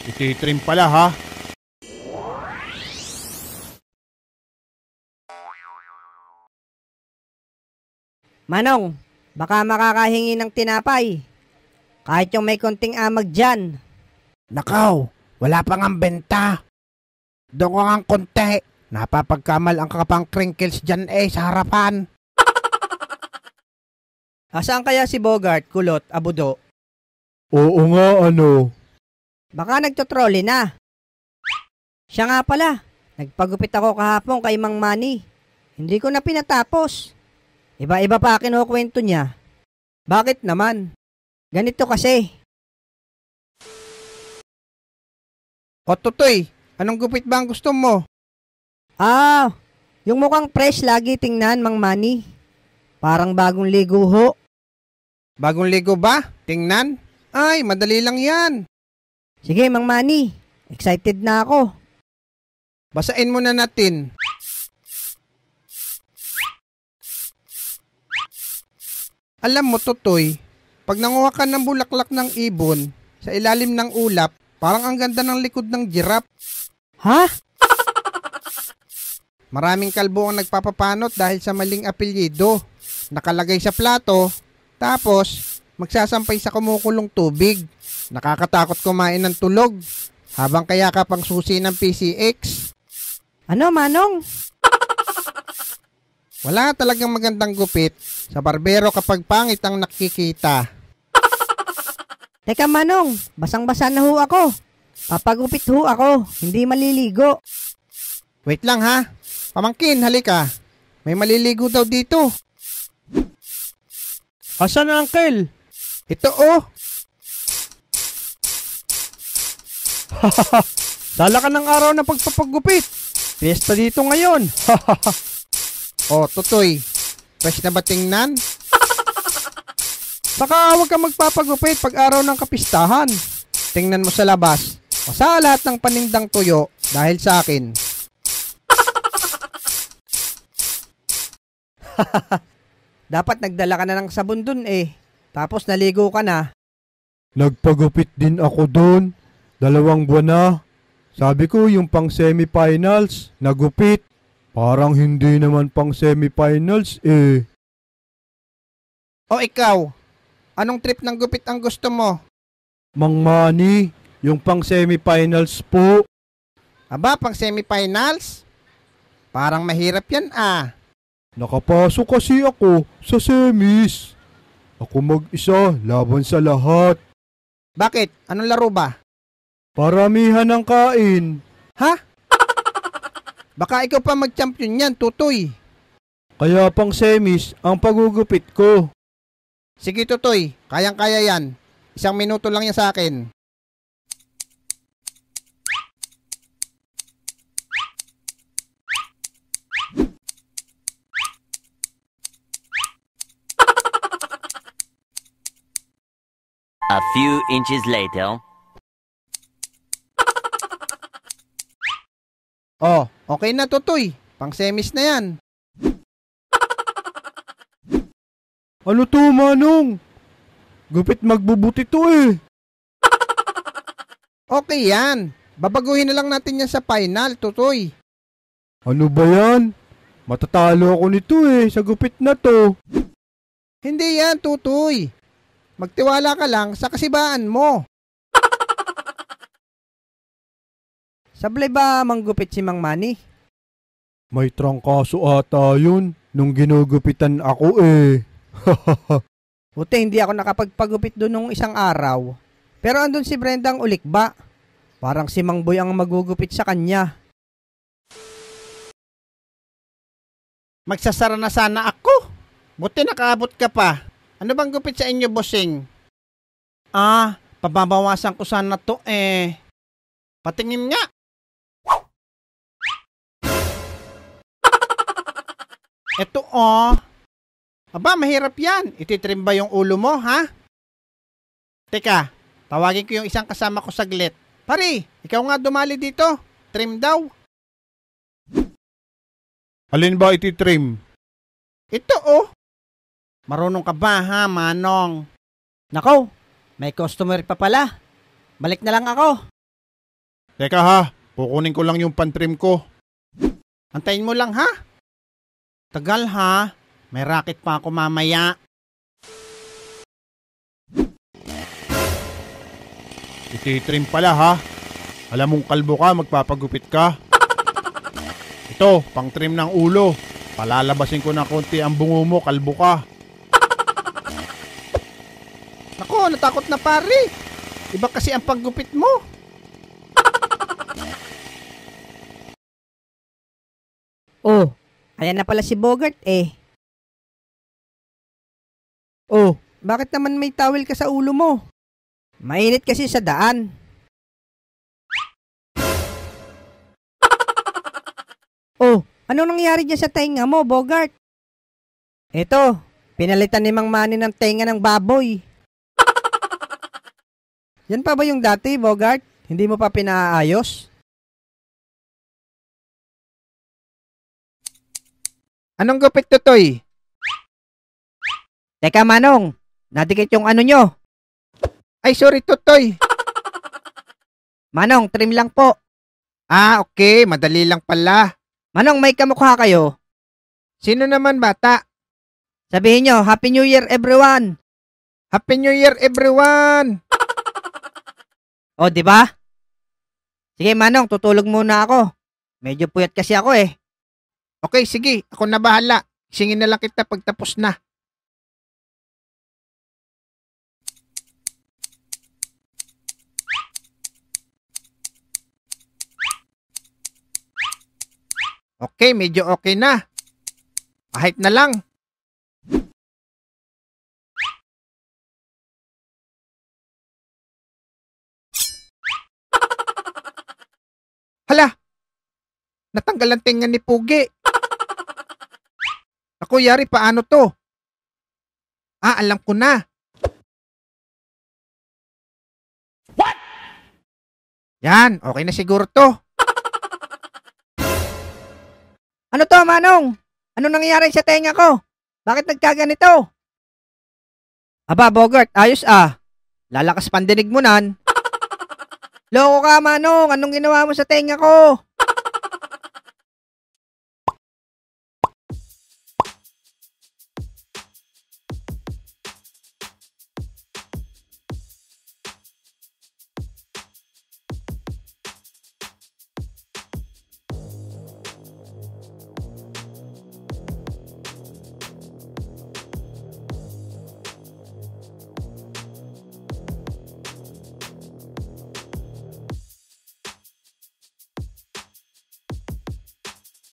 Ititrim pala ha. Manong, baka makakahingi ng tinapay. Kahit yung may konting amag dyan. Nakaw, wala pang ang benta. Doon ko ang konti. Napapagkamal ang kapang crinkles dyan sa harapan. Asaan kaya si Bogart, Kulot, Abudo? Oo nga ano. Baka nagtotrolley na. Siya nga pala, nagpagupit ako kahapon kay Mang Manny. Hindi ko na pinatapos. Iba-iba pa kinukwento niya. Bakit naman? Ganito kasi. O Tutoy, anong gupit ba ang gusto mo? Yung mukhang fresh lagi tingnan, Mang Manny. Parang bagong ligo ho. Bagong ligo ba? Tingnan? Ay, madali lang yan. Sige, Mang Manny. Excited na ako. Basain muna natin. Alam mo, Tutoy, pag nanguha ka ng bulaklak ng ibon sa ilalim ng ulap, parang ang ganda ng likod ng giraffe. Ha? Maraming kalbo ang nagpapapanot dahil sa maling apelyido. Nakalagay sa plato, tapos magsasampay sa kumukulong tubig. Nakakatakot kumain ng tulog habang kayakap ang susi ng PCX. Ano, Manong? Wala talagang magandang gupit sa barbero kapag pangit ang nakikita. Teka, Manong, basang-basa na ho ako. Papagupit ho ako, hindi maliligo. Wait lang ha. Pamangkin, halika. May maliligo daw dito. Asan na, Uncle? Ito oh. Sala ka ng araw ng pagpapagupit. Fiesta dito ngayon. Oh, Tutoy. Fresh na ba tingnan? Saka huwag kang magpapagupit pag araw ng kapistahan. Tingnan mo sa labas. Masa lahat ng panindang tuyo dahil sa akin. Dapat nagdala ka na ng sabon dun Tapos naligo ka na. Nagpagupit din ako doon. 2 buwan na. Sabi ko yung pang semifinals, nagupit. Parang hindi naman pang semifinals O ikaw, anong trip ng gupit ang gusto mo? Mang Manny, yung pang semifinals po. Aba, pang semifinals? Parang mahirap yan Nakapasok kasi ako sa semis. Ako mag-isa, laban sa lahat. Bakit? Anong laro ba? Paramihan ng kain. Ha? Baka ikaw pa mag-champion yan, Tutoy. Kaya pang semis ang pagugupit ko. Sige, Tutoy. Kayang-kaya yan. 1 minuto lang yan sa akin. A few inches later. Oh, okay na, Tutoy. Pang semis na yan. Ano to, Manong? Gupit magbubuti to Okay yan. Babaguhin na lang natin yan sa final, Tutoy. Ano ba yan? Matatalo ako nito sa gupit na to. Hindi yan, Tutoy. Magtiwala ka lang sa kasibaan mo. Sablay ba manggupit si Mang Manny? May trangkaso ata yun nung ginugupitan ako Buti hindi ako nakapagpagupit doon nung isang araw. Pero andun si Brendang Ulikba. Parang si Mang Boy ang magugupit sa kanya. Magsasara na sana ako. Buti nakaabot ka pa. Ano bang gupit sa inyo, bossing? Pababawasan ko sana to Patingin nga. Eto Aba, mahirap yan. Ititrim ba yung ulo mo, ha? Teka, tawagin ko yung isang kasama ko saglit. Pare, ikaw nga dumali dito. Trim daw. Alin ba ititrim? Ito Marunong ka ba, ha, Manong? Nako, may customer pa pala. Balik na lang ako. Teka ha, kukunin ko lang yung pantrim ko. Antayin mo lang ha. Tagal ha. May racket pa ako mamaya. Ititrim pala ha. Alam mong kalbo ka, magpapagupit ka. Ito, pang trim ng ulo. Palalabasin ko ng konti ang bungo mo, kalbo ka. Nako, natakot na pare. Iba kasi ang paggupit mo. Oh, ayan na pala si Bogart eh. Oh, bakit naman may towel ka sa ulo mo? Mainit kasi sa daan. Oh, anong nangyari dyan sa tenga mo, Bogart? Ito, pinalitan ni Mang Manny ng tenga ng baboy. Yan pa ba yung dati, Bogart? Hindi mo pa pinaayos? Anong gupit to, Toy? Teka, Manong, nadikit yung ano nyo. Ay, sorry, Totoy. Manong, trim lang po. Ah, okay. Madali lang pala. Manong, may kamukha kayo. Sino naman, bata? Sabihin nyo, Happy New Year everyone. Happy New Year, everyone! O, di ba? Sige, Manong, tutulog muna ako. Medyo puyat kasi ako eh. Okay, sige. Ako na bahala. Singin na lang kita pagtapos na. Okay, medyo okay na. Kahit na lang. Hala! Natanggal ang tenga ni Pugi. Ako, yari, paano to? Ah, alam ko na. What? Yan, okay na siguro to. Ano to, Manong? Ano nangyayari sa tenga ko? Bakit nagkaganito? Aba, Bogart, ayos ah. Lalakas pandinig mo nan. Loko ka, Manong. Anong ginawa mo sa tenga ko?